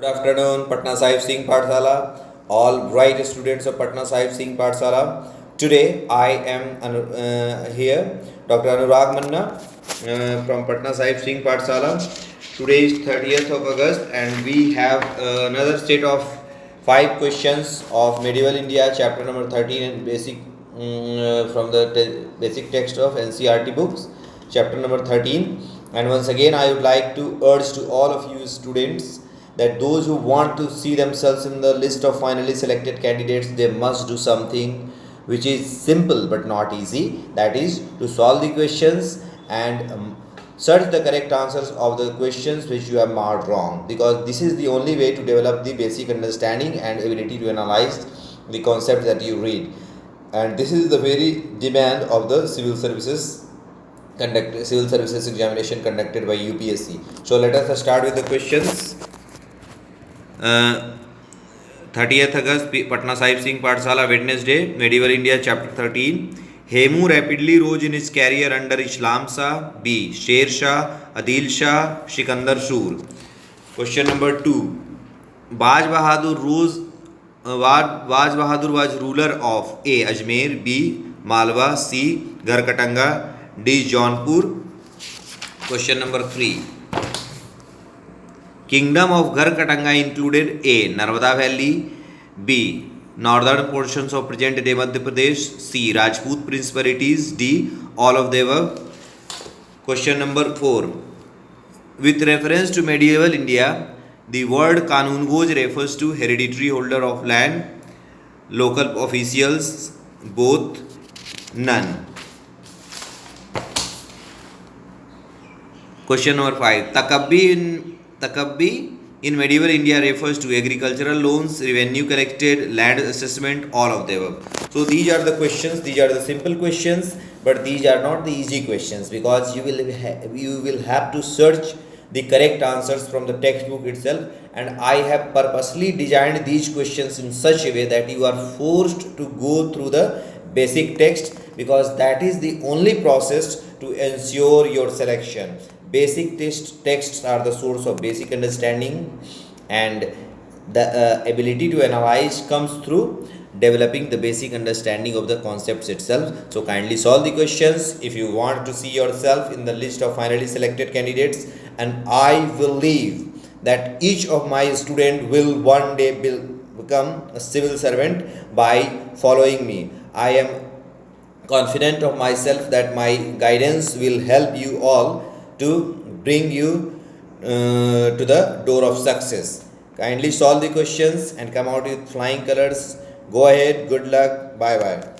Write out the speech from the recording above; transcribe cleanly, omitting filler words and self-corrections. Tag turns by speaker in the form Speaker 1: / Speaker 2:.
Speaker 1: afternoon, Patna Sahib Singh Pathsala, all bright students of Patna Sahib Singh Pathsala. Today I am here, Dr. Anurag Manna from Patna Sahib Singh Pathsala. Today is 30th of August and we have another set of 5 questions of Medieval India, chapter number 13 and basic from the basic text of NCERT books, chapter number 13. And once again I would like to urge to all of you students that those who want to see themselves in the list of finally selected candidates, they must do something which is simple but not easy, that is to solve the questions and search the correct answers of the questions which you have marked wrong, because this is the only way to develop the basic understanding and ability to analyze the concept that you read. And this is the very demand of the civil services examination conducted by UPSC. So let us start with the questions. 30th August, Patna Sahib Singh Pathsala, Wednesday, Medieval India, chapter 13. Hemu rapidly rose in his career under Islam Shah. B. Sher Shah, Adil Shah, Sikandar Sur. Question number 2. Baj Bahadur was ruler of A. Ajmer, B. Malwa, C. Garkatanga, D. Jaunpur. Question number 3. Kingdom of Garkatanga included A. Narmada Valley, B. Northern portions of present-day Madhya Pradesh, C. Rajput principalities, D. All of the above. Question number 4. With reference to medieval India, the word Kanungoj refers to hereditary holder of land, local officials, both, none. Question number 5. Takabbi in medieval India refers to agricultural loans, revenue collected, land assessment, all of the above. So these are the questions. These are the simple questions, but these are not the easy questions, because you will have to search the correct answers from the textbook itself. And I have purposely designed these questions in such a way that you are forced to go through the basic text, because that is the only process to ensure your selection. Basic texts are the source of basic understanding, and the ability to analyze comes through developing the basic understanding of the concepts itself. So kindly solve the questions if you want to see yourself in the list of finally selected candidates, and I believe that each of my students will one day become a civil servant by following me. I am confident of myself that my guidance will help you all to bring you to the door of success. Kindly solve the questions and come out with flying colors. Go ahead, good luck, bye bye.